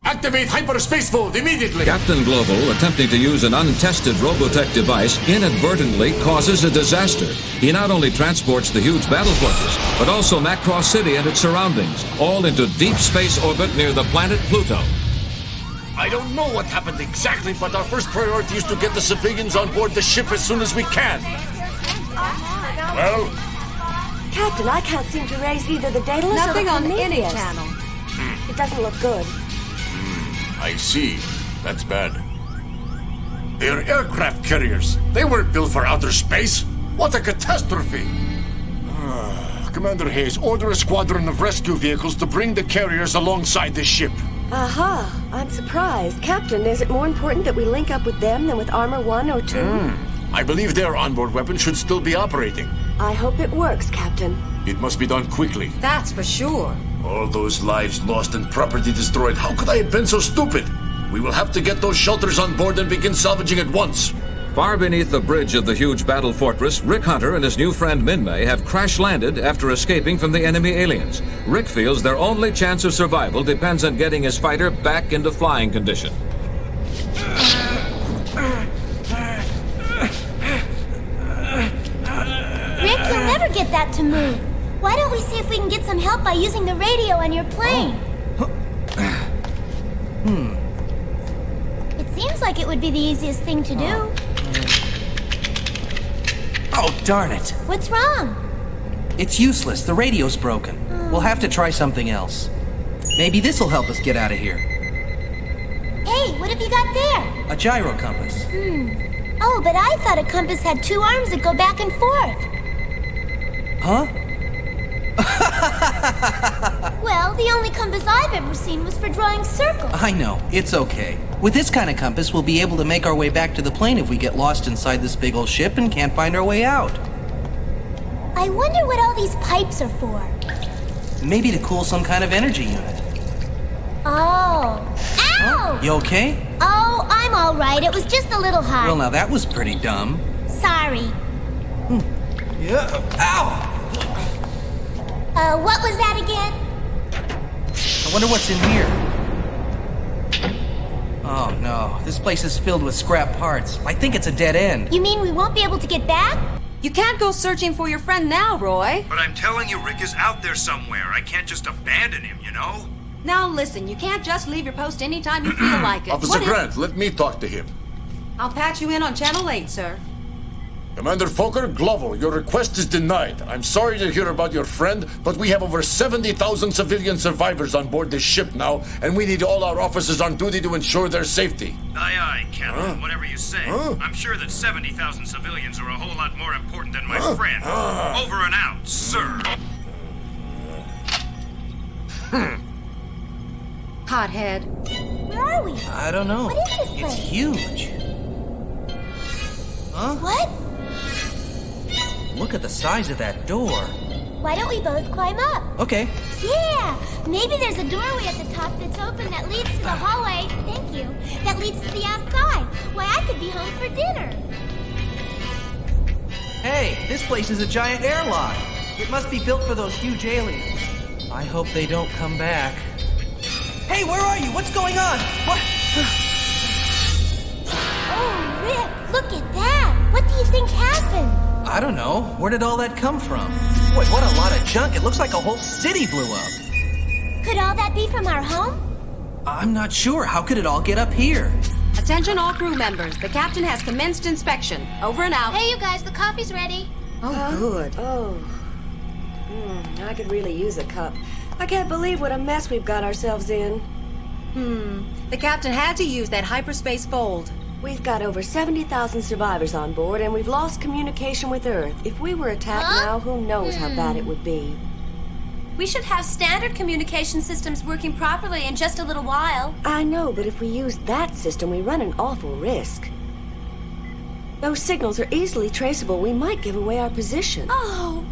Activate hyperspace fold immediately! Captain Global, attempting to use an untested Robotech device, inadvertently causes a disaster. He not only transports the huge battle fortress, but also Macross City and its surroundings, all into deep space orbit near the planet Pluto. I don't know what happened exactly, but our first priority is to get the civilians on board the ship as soon as we can. Well? Captain, I can't seem to raise either the Daedalus or the Nothing on any Prometheus. channel. It doesn't look good. I see. That's bad. They're aircraft carriers. They weren't built for outer space. What a catastrophe! Commander Hayes, order a squadron of rescue vehicles to bring the carriers alongside the ship. Aha! I'm surprised. Captain, is it more important that we link up with them than with Armor 1 or 2? I believe their onboard weapon should still be operating. I hope it works, Captain. It must be done quickly. That's for sure. All those lives lost and property destroyed. How could I have been so stupid? We will have to get those shelters on board and begin salvaging at once. Far beneath the bridge of the huge battle fortress, Rick Hunter and his new friend Minmei have crash-landed after escaping from the enemy aliens. Rick feels their only chance of survival depends on getting his fighter back into flying condition. Rick, you'll never get that to move. Why don't we see if we can get some help by using the radio on your plane? It seems like it would be the easiest thing to do. Oh, darn it. What's wrong? It's useless. The radio's broken. We'll have to try something else. Maybe this'll help us get out of here. Hey, what have you got there? A gyro compass. Oh, but I thought a compass had two arms that go back and forth. Huh? Well, the only compass I've ever seen was for drawing circles. I know. It's okay. With this kind of compass, we'll be able to make our way back to the plane if we get lost inside this big old ship and can't find our way out. I wonder what all these pipes are for. Maybe to cool some kind of energy unit. Oh. Ow! You okay? Oh, I'm all right. It was just a little hot. Well, now that was pretty dumb. Sorry. Yeah. Ow! What was that again? I wonder what's in here. Oh, no. This place is filled with scrap parts. I think it's a dead end. You mean we won't be able to get back? You can't go searching for your friend now, Roy. But I'm telling you, Rick is out there somewhere. I can't just abandon him, you know? Now listen, you can't just leave your post anytime you feel like it. Officer Grant, let me talk to him. I'll patch you in on Channel 8, sir. Commander Fokker, Global, your request is denied. I'm sorry to hear about your friend, but we have over 70,000 civilian survivors on board this ship now, and we need all our officers on duty to ensure their safety. Aye, aye, Captain, whatever you say. I'm sure that 70,000 civilians are a whole lot more important than my friend. Over and out, sir. Hothead. Where are we? I don't know. What is this place? It's huge. Huh? What? Look at the size of that door. Why don't we both climb up? Okay. Yeah! Maybe there's a doorway at the top that's open that leads to the hallway. Thank you. That leads to the outside. Why, I could be home for dinner. Hey, this place is a giant airlock. It must be built for those huge aliens. I hope they don't come back. Hey, where are you? What's going on? What? Oh, Rick, look at that. What do you think happened? I don't know. Where did all that come from? Boy, what a lot of junk. It looks like a whole city blew up. Could all that be from our home? I'm not sure. How could it all get up here? Attention all crew members. The captain has commenced inspection. Over and out. Hey, you guys, the coffee's ready. Oh, good. Oh. I could really use a cup. I can't believe what a mess we've got ourselves in. The captain had to use that hyperspace fold. We've got over 70,000 survivors on board, and we've lost communication with Earth. If we were attacked now, who knows how bad it would be. We should have standard communication systems working properly in just a little while. I know, but if we use that system, we run an awful risk. Those signals are easily traceable. We might give away our position. Oh!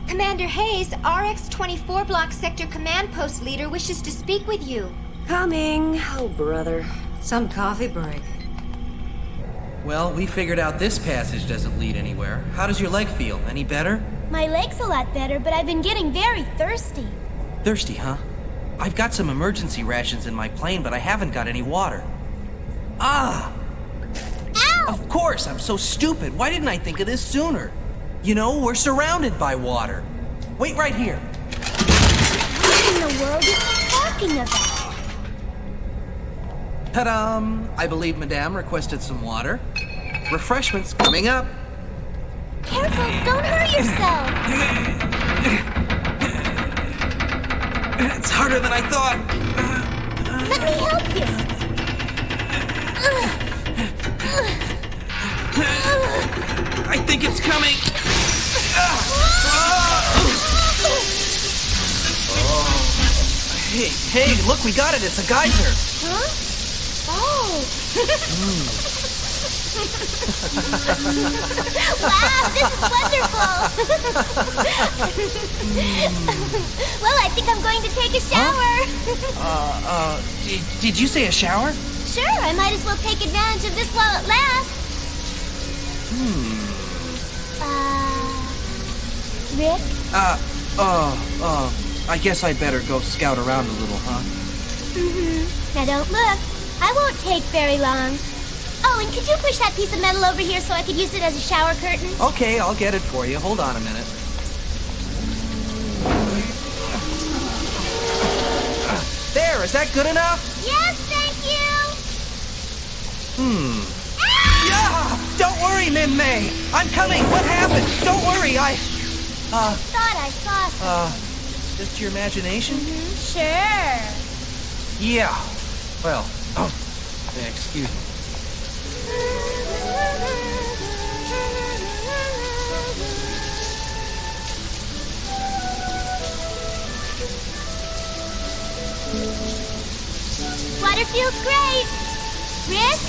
Commander Hayes, RX-24 Block Sector Command Post Leader wishes to speak with you. Coming. Oh, brother. Some coffee break. Well, we figured out this passage doesn't lead anywhere. How does your leg feel? Any better? My leg's a lot better, but I've been getting very thirsty. Thirsty, huh? I've got some emergency rations in my plane, but I haven't got any water. Ah! Ow! Of course, I'm so stupid. Why didn't I think of this sooner? You know, we're surrounded by water. Wait right here. What in the world is he talking about? Ta-da! I believe Madame requested some water. Refreshments coming up. Careful, don't hurt yourself. It's harder than I thought. Let me help you. I think it's coming. Hey, look, we got it. It's a geyser. Huh? Oh. Wow, this is wonderful. Well, I think I'm going to take a shower. Did you say a shower? Sure, I might as well take advantage of this while it lasts. Rick? I guess I'd better go scout around a little, huh? Now don't look. I won't take very long. Oh, and could you push that piece of metal over here so I could use it as a shower curtain? Okay, I'll get it for you. Hold on a minute. There, is that good enough? Yes, thank you. Yeah! Don't worry, Minmei. I'm coming. What happened? Don't worry, Thought I saw something. Just your imagination? Sure. Yeah. Well, excuse me. Water feels great. Rick?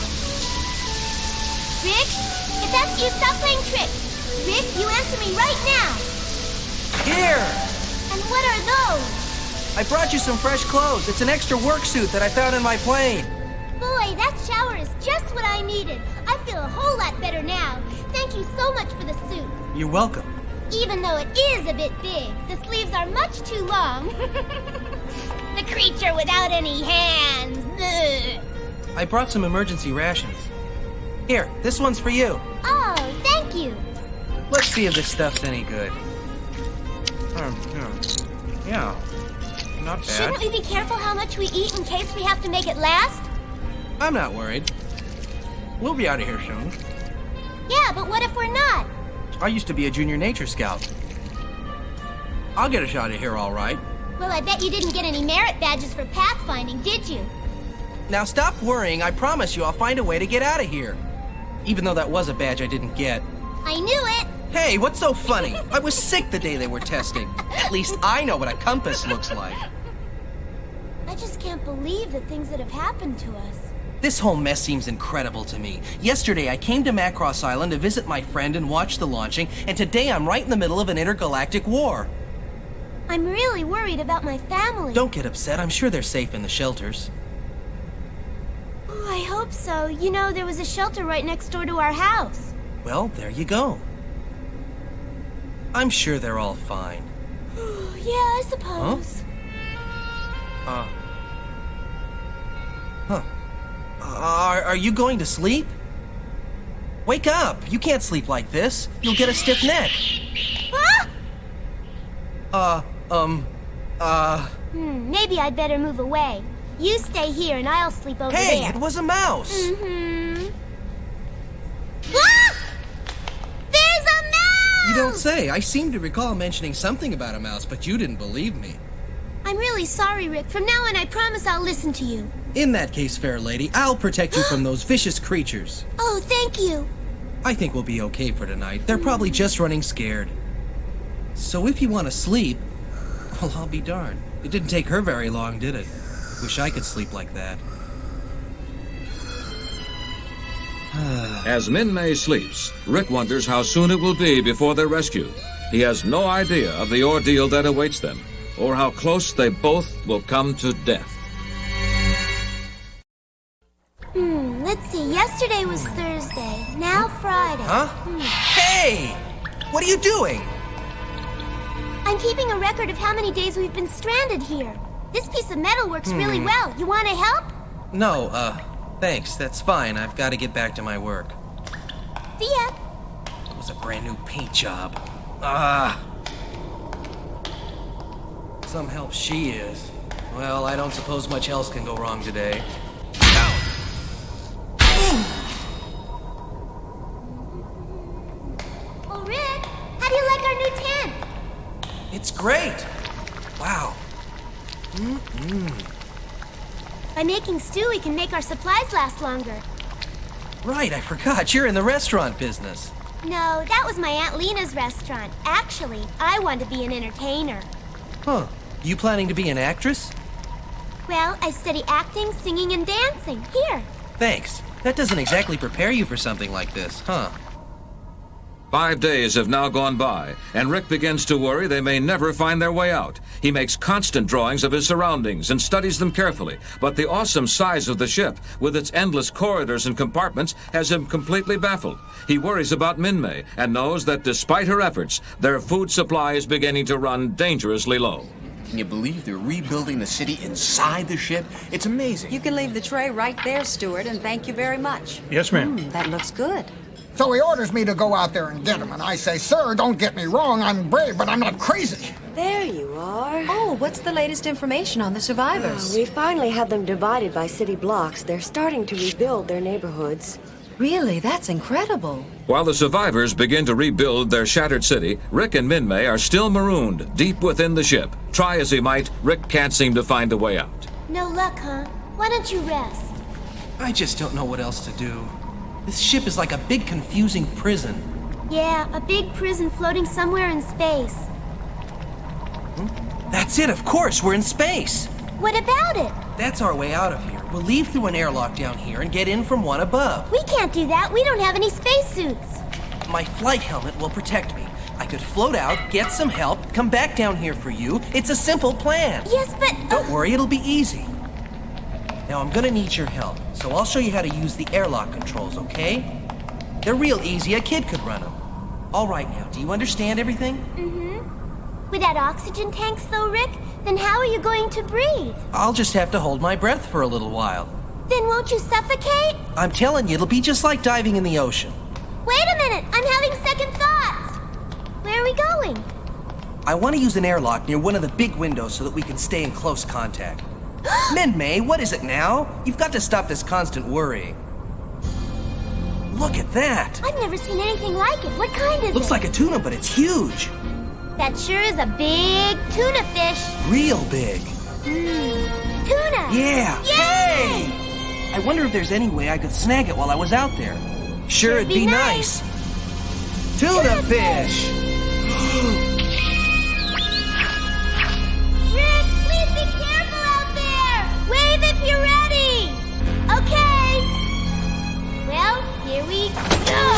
Rick? If that's you, stop playing tricks. Rick, you answer me right now. Here! And what are those? I brought you some fresh clothes. It's an extra work suit that I found in my plane. Boy, that shower is just what I needed. I feel a whole lot better now. Thank you so much for the suit. You're welcome. Even though it is a bit big, the sleeves are much too long. The creature without any hands. Ugh. I brought some emergency rations. Here, this one's for you. Oh, thank you. Let's see if this stuff's any good. Yeah, not bad. Shouldn't we be careful how much we eat in case we have to make it last? I'm not worried. We'll be out of here soon. Yeah, but what if we're not? I used to be a junior nature scout. I'll get us out of here all right. Well, I bet you didn't get any merit badges for pathfinding, did you? Now stop worrying. I promise you I'll find a way to get out of here. Even though that was a badge I didn't get. I knew it. Hey, what's so funny? I was sick the day they were testing. At least I know what a compass looks like. I just can't believe the things that have happened to us. This whole mess seems incredible to me. Yesterday I came to Macross Island to visit my friend and watch the launching, and today I'm right in the middle of an intergalactic war. I'm really worried about my family. Don't get upset. I'm sure they're safe in the shelters. Oh, I hope so. You know, there was a shelter right next door to our house. Well, there you go. I'm sure they're all fine. Yeah, I suppose. Are you going to sleep? Wake up! You can't sleep like this. You'll get a stiff neck. Maybe I'd better move away. You stay here and I'll sleep over there. Hey, it was a mouse! Ah! There's a mouse! You don't say. I seem to recall mentioning something about a mouse, but you didn't believe me. I'm really sorry, Rick. From now on, I promise I'll listen to you. In that case, fair lady, I'll protect you from those vicious creatures. Oh, thank you. I think we'll be okay for tonight. They're probably just running scared. So if you want to sleep, well, I'll be darned. It didn't take her very long, did it? Wish I could sleep like that. As Minmei sleeps, Rick wonders how soon it will be before they're rescued. He has no idea of the ordeal that awaits them, or how close they both will come to death. Let's see. Yesterday was Thursday. Now Friday. Huh? Hey! What are you doing? I'm keeping a record of how many days we've been stranded here. This piece of metal works really well. You want to help? No, thanks. That's fine. I've got to get back to my work. See ya. It was a brand new paint job. Some help she is. Well, I don't suppose much else can go wrong today. Well, Rick, how do you like our new tent? It's great. Wow. By making stew, we can make our supplies last longer. Right, I forgot. You're in the restaurant business. No, that was my Aunt Lena's restaurant. Actually, I want to be an entertainer. Huh. You planning to be an actress? Well, I study acting, singing, and dancing. Here. Thanks. That doesn't exactly prepare you for something like this, huh? 5 days have now gone by, and Rick begins to worry they may never find their way out. He makes constant drawings of his surroundings and studies them carefully, but the awesome size of the ship, with its endless corridors and compartments, has him completely baffled. He worries about Minmei and knows that despite her efforts, their food supply is beginning to run dangerously low. Can you believe they're rebuilding the city inside the ship? It's amazing. You can leave the tray right there, Steward, and thank you very much. Yes, ma'am. That looks good. So he orders me to go out there and get him, and I say, sir, don't get me wrong, I'm brave, but I'm not crazy. There you are. Oh, what's the latest information on the survivors? We finally have them divided by city blocks. They're starting to rebuild their neighborhoods. Really, that's incredible. While the survivors begin to rebuild their shattered city, Rick and Minmei are still marooned deep within the ship. Try as he might, Rick can't seem to find a way out. No luck, huh? Why don't you rest? I just don't know what else to do. This ship is like a big confusing prison. Yeah, a big prison floating somewhere in space. That's it, of course, we're in space. What about it? That's our way out of here. We'll leave through an airlock down here and get in from one above. We can't do that. We don't have any spacesuits. My flight helmet will protect me. I could float out, get some help, come back down here for you. It's a simple plan. Yes, but... Don't worry, it'll be easy. Now, I'm gonna need your help, so I'll show you how to use the airlock controls, okay? They're real easy. A kid could run them. All right, now, do you understand everything? Mm-hmm. Without oxygen tanks, though, Rick, then how are you going to breathe? I'll just have to hold my breath for a little while. Then won't you suffocate? I'm telling you, it'll be just like diving in the ocean. Wait a minute! I'm having second thoughts! Where are we going? I want to use an airlock near one of the big windows so that we can stay in close contact. Minmei, what is it now? You've got to stop this constant worrying. Look at that! I've never seen anything like it. What kind is it? Looks like a tuna, but it's huge. That sure is a big tuna fish. Real big. Tuna! Yeah! Yay! Hey! I wonder if there's any way I could snag it while I was out there. Sure, it'd be nice. Tuna fish! Rick, please be careful out there! Wave if you're ready! Okay! Well, here we go!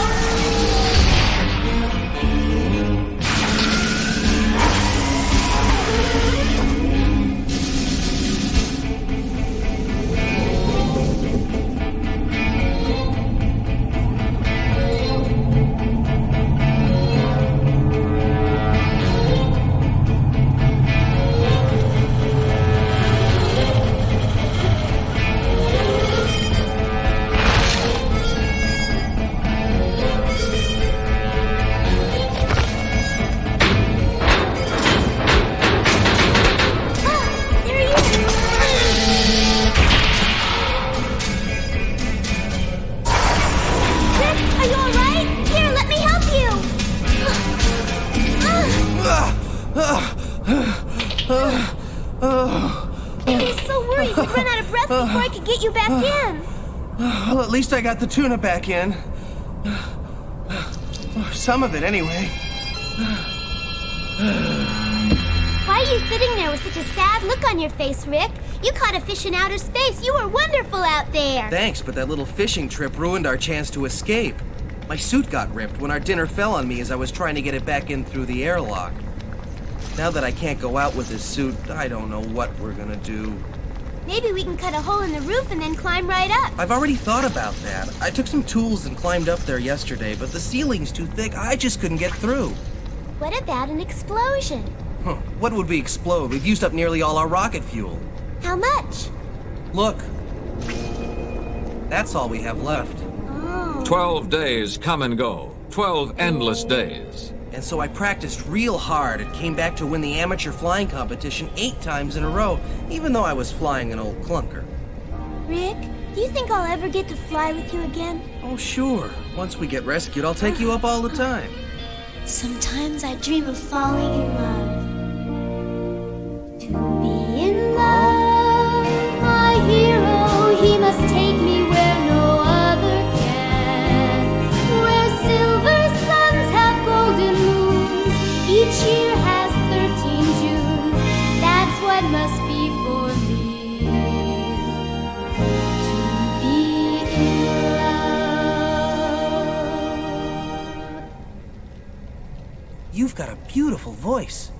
Before I could get you back in. Well, at least I got the tuna back in. Some of it, anyway. Why are you sitting there with such a sad look on your face, Rick? You caught a fish in outer space. You were wonderful out there. Thanks, but that little fishing trip ruined our chance to escape. My suit got ripped when our dinner fell on me as I was trying to get it back in through the airlock. Now that I can't go out with this suit, I don't know what we're gonna do. Maybe we can cut a hole in the roof and then climb right up. I've already thought about that. I took some tools and climbed up there yesterday, but the ceiling's too thick. I just couldn't get through. What about an explosion? Huh. What would we explode? We've used up nearly all our rocket fuel. How much? Look. That's all we have left. 12 days come and go. 12 endless days. And so I practiced real hard and came back to win the amateur flying competition 8 times in a row, even though I was flying an old clunker. Rick, do you think I'll ever get to fly with you again? Oh, sure. Once we get rescued, I'll take you up all the time. Sometimes I dream of falling in love. To be in love, my hero, he must take me where no other can. Where silver suns have golden moons, each year has 13 Junes. That's what must be for me. To be in love. You've got a beautiful voice.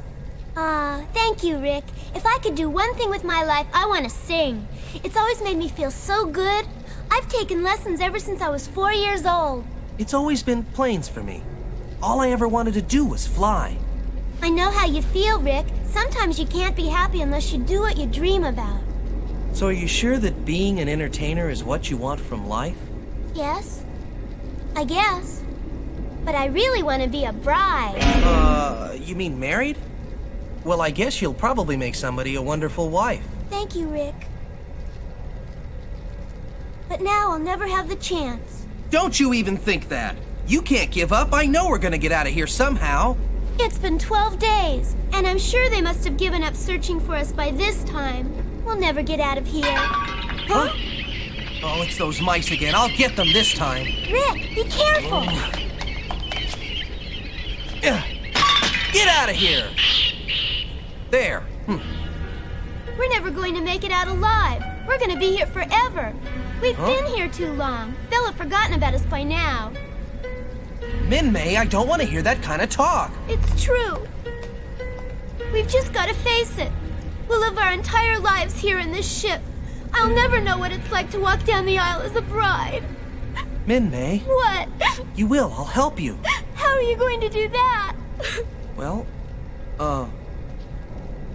Thank you, Rick. If I could do one thing with my life, I want to sing. It's always made me feel so good. I've taken lessons ever since I was 4 years old. It's always been planes for me. All I ever wanted to do was fly. I know how you feel, Rick. Sometimes you can't be happy unless you do what you dream about. So are you sure that being an entertainer is what you want from life? Yes, I guess. But I really want to be a bride. You mean married? Well, I guess you'll probably make somebody a wonderful wife. Thank you, Rick. But now I'll never have the chance. Don't you even think that. You can't give up. I know we're gonna get out of here somehow. It's been 12 days, and I'm sure they must have given up searching for us by this time. We'll never get out of here. Huh? Oh, it's those mice again. I'll get them this time. Rick, be careful. Get out of here! There. We're never going to make it out alive. We're going to be here forever. We've been here too long. They'll have forgotten about us by now. Minmei, I don't want to hear that kind of talk. It's true. We've just got to face it. We'll live our entire lives here in this ship. I'll never know what it's like to walk down the aisle as a bride. Minmei. What? You will. I'll help you. How are you going to do that? Well,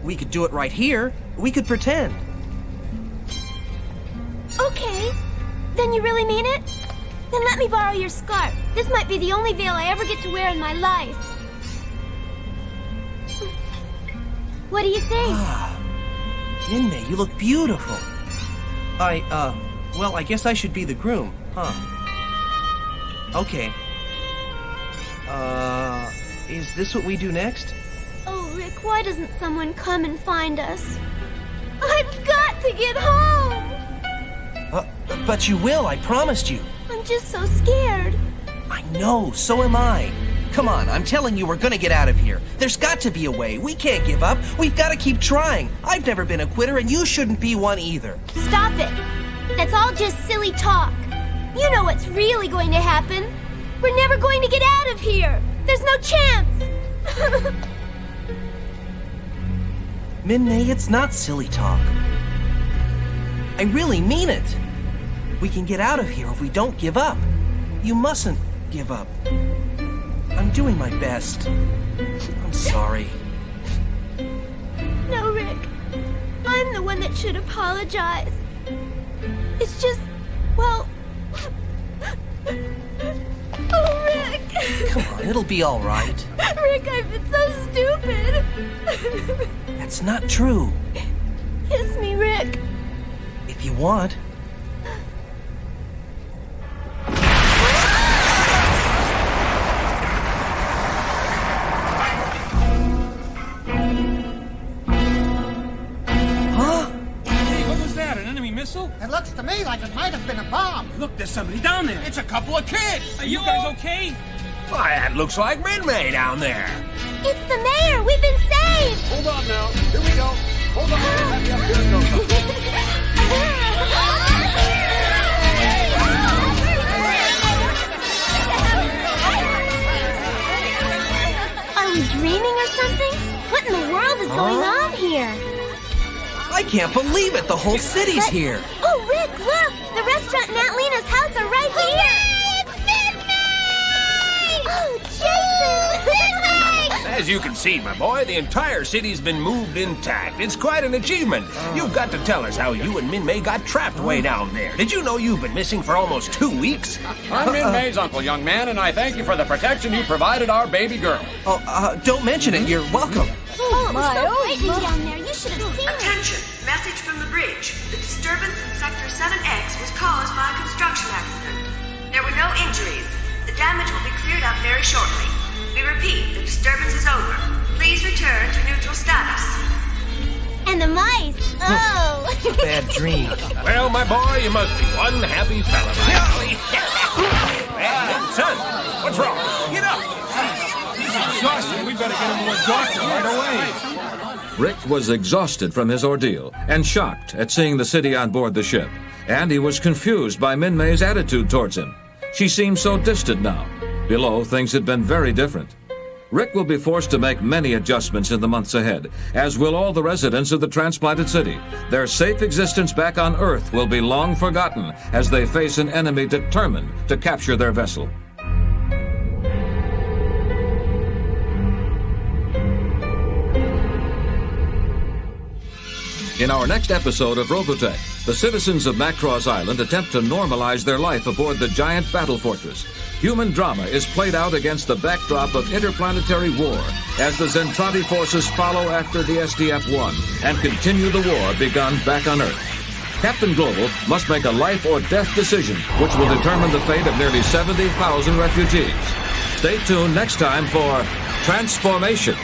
we could do it right here. We could pretend. Okay. Then you really mean it? Then let me borrow your scarf. This might be the only veil I ever get to wear in my life. What do you think? Minmei, you look beautiful. Well, I guess I should be the groom, huh? Okay. Is this what we do next? Oh, Rick, why doesn't someone come and find us? I've got to get home! But you will, I promised you. I'm just so scared. I know, so am I. Come on, I'm telling you we're gonna get out of here. There's got to be a way. We can't give up. We've got to keep trying. I've never been a quitter, and you shouldn't be one either. Stop it. That's all just silly talk. You know what's really going to happen. We're never going to get out of here. There's no chance. Minmei, it's not silly talk. I really mean it. We can get out of here if we don't give up. You mustn't give up. I'm doing my best. I'm sorry. No, Rick. I'm the one that should apologize. It's just, well... Oh, Rick! Come on, it'll be all right. Rick, I've been so stupid. That's not true. Kiss me, Rick. If you want. Missile? It looks to me like it might have been a bomb. Look, there's somebody down there. It's a couple of kids. Are you guys okay? Why, that looks like Minmei down there. It's the mayor. We've been saved. Hold on now. Here we go. Hold on. Here it goes. Are we dreaming or something? What in the world is going on here? I can't believe it! The whole city's here! Oh, Rick, look! The restaurant and Aunt Lena's house are right here! It's Minmei! Oh, Jason! Minmei! As you can see, my boy, the entire city's been moved intact. It's quite an achievement. You've got to tell us how you and Minmei got trapped way down there. Did you know you've been missing for almost 2 weeks? I'm Minmei's uncle, young man, and I thank you for the protection you provided our baby girl. Oh, don't mention it. You're welcome. Oh, it was so frightening down there. You should have seen it. Attention! Message from the bridge. The disturbance in Sector 7X was caused by a construction accident. There were no injuries. The damage will be cleared up very shortly. We repeat, the disturbance is over. Please return to neutral status. And the mice. Oh. Bad dream. Well, my boy, you must be one happy fella. Hey, son, what's wrong? Get up. Exhausted. We better get him to a doctor right away. Rick was exhausted from his ordeal and shocked at seeing the city on board the ship. And he was confused by Minmei's attitude towards him. She seemed so distant now. Below, things had been very different. Rick will be forced to make many adjustments in the months ahead, as will all the residents of the transplanted city. Their safe existence back on Earth will be long forgotten as they face an enemy determined to capture their vessel. In our next episode of Robotech, the citizens of Macross Island attempt to normalize their life aboard the giant battle fortress. Human drama is played out against the backdrop of interplanetary war as the Zentradi forces follow after the SDF-1 and continue the war begun back on Earth. Captain Global must make a life or death decision which will determine the fate of nearly 70,000 refugees. Stay tuned next time for Transformation.